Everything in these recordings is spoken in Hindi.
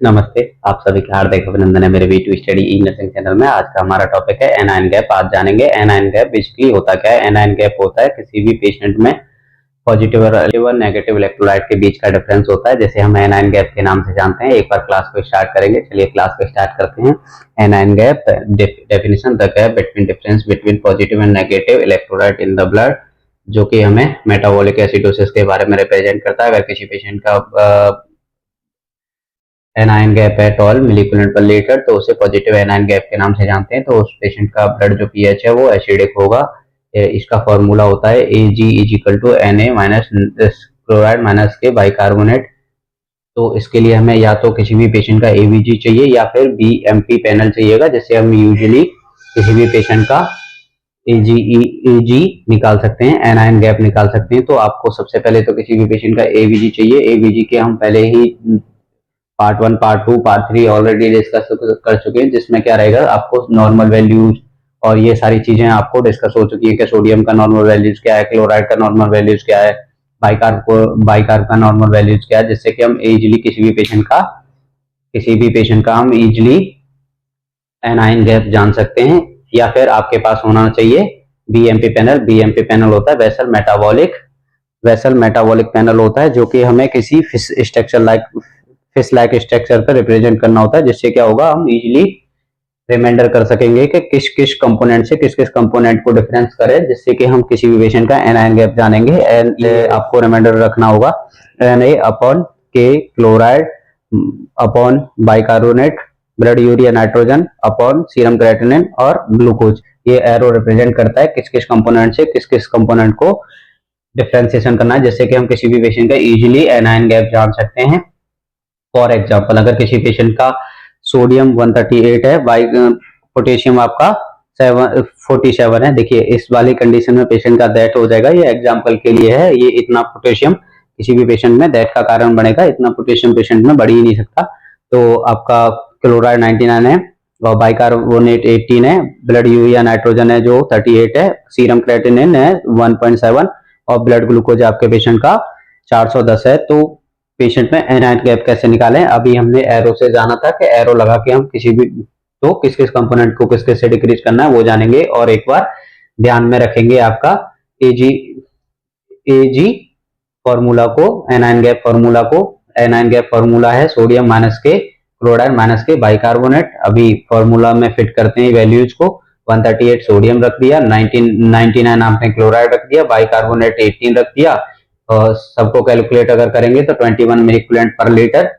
नमस्ते, आप सभी का हार्दिक अभिनंदन है मेरे वी2 स्टडी ई नर्सिंग चैनल में। आज का हमारा टॉपिक है एनायन गैप। आज जानेंगे एनायन गैप बेसिकली होता क्या है। एनायन गैप होता है किसी भी पेशेंट में पॉजिटिव और नेगेटिव इलेक्ट्रोलाइट के बीच का डिफरेंस होता है, जैसे हम एनायन गैप के नाम से जानते हैं। एक बार क्लास को स्टार्ट करेंगे। चलिए क्लास को स्टार्ट करते हैं। Anion gap definition: the gap between difference between positive and negative electrolyte in the blood, जो कि हमें मेटाबॉलिक एसिडोसिस के बारे में रिप्रेजेंट करता है। अगर किसी पेशेंट का एनायन गैप है 12 मिलीकुलंट पर लीटर, तो उसे पॉजिटिव एनायन गैप के नाम से जानते हैं। तो उस पेशेंट का ब्लड जो पीएच है वो एसिडिक होगा। इसका फॉर्मूला होता है Ag is equal to Na minus chloride minus के बाइकार्बोनेट। तो इसके लिए हमें या तो किसी भी पेशेंट का एवीजी चाहिए या फिर बीएमपी पैनल चाहिएगा, जिससे हम यूजुअली किसी भी पेशेंट का एजी निकाल सकते हैं, एनायन गैप निकाल सकते हैं। तो आपको सबसे पहले तो किसी भी पेशेंट का एवीजी चाहिए। एवीजी के हम पहले ही part 1, part 2, part 3 already discuss कर चुके हैं, जिसमें क्या रहेगा आपको नॉर्मल वैल्यूज और ये सारी चीजें आपको डिस्कस हो चुकी है कि सोडियम का नॉर्मल वैल्यूज क्या है, क्लोराइड का नॉर्मल वैल्यूज क्या है, बाइकार्ब का नॉर्मल वैल्यूज क्या है, जिससे कि हम इजीली किसी भी पेशेंट का हम इजीली एनायन गैप जान सकते हैं। या फिर आपके पास होना चाहिए बीएमपी पैनल। बीएमपी पैनल होता है वेसल मेटाबॉलिक पैनल होता है, जो कि हमें किसी फिश लाइक स्ट्रक्चर पर रिप्रेजेंट करना होता है, जिससे क्या होगा हम इजीली रिमाइंडर कर सकेंगे कि किस किस कंपोनेंट से किस किस कंपोनेंट को डिफरेंस करें, जिससे कि हम किसी भी पेशेंट का एनायन गैप जानेंगे। एंड आपको रिमाइंडर रखना होगा Na अपॉन के chloride upon bicarbonate blood urea nitrogen upon serum creatinine और ग्लूकोज। ये एरो रिप्रेजेंट करता है किस किस कंपोनेंट से किस किस कंपोनेंट को डिफरेंशिएशन करना है, जिससे कि हम किसी भी पेशेंट का इजीली एनायन गैप जान सकते हैं। फॉर एग्जाम्पल, अगर किसी पेशेंट का सोडियम 138 है, पोटेशियम आपका 47 है, देखिए इस वाली कंडीशन में पेशेंट का डेथ हो जाएगा। ये एग्जाम्पल के लिए है। ये इतना पोटेशियम किसी भी पेशेंट में डेथ का कारण बनेगा। इतना पोटेशियम पेशेंट में बढ़ ही नहीं सकता। तो आपका क्लोराइड 99 है और बाइकार्बोनेट 18 है, ब्लड यूरिया नाइट्रोजन है जो 38 है, सीरम क्रेटिनिन है 1.7 और ब्लड ग्लूकोज आपके पेशेंट का 410 है। तो पेशेंट में एनायन गैप कैसे निकालें? अभी हमने एरो से जाना था कि एरो लगा के हम किसी भी तो किस किस कंपोनेंट को किस किस से डिक्रीज करना है वो जानेंगे। और एक बार ध्यान में रखेंगे आपका एजी फॉर्मूला को, एनायन गैप फॉर्मूला है सोडियम माइनस के क्लोराइड माइनस के बाइकार्बोनेट। अभी फॉर्मूला में फिट करते हैं वैल्यूज को। 138 सोडियम रख दिया, 99 आपने क्लोराइड रख दिया, बाइकार्बोनेट 18 रख दिया। और सबको कैलकुलेट अगर करेंगे तो 21 मिलीकुलेंट पर लीटर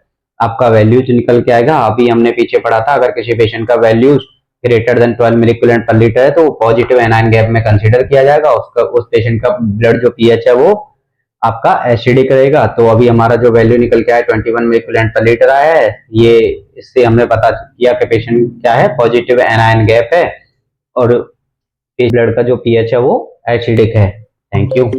आपका वैल्यूज निकल के आएगा। अभी हमने पीछे पढ़ा था, अगर किसी पेशेंट का वैल्यूज ग्रेटर देन 12 मिलीकुलेंट पर लीटर है तो पॉजिटिव एनायन गैप में कंसीडर किया जाएगा। उस पेशेंट का ब्लड जो पीएच है वो आपका एसिडिक रहेगा। तो अभी हमारा जो वैल्यू निकल के आया 21 मिलीकुलेंट पर लीटर आया है, ये इससे हमने पता किया कि पेशेंट क्या है, पॉजिटिव एनायन गैप है और ब्लड का जो पीएच है वो एसिडिक है। Thank you.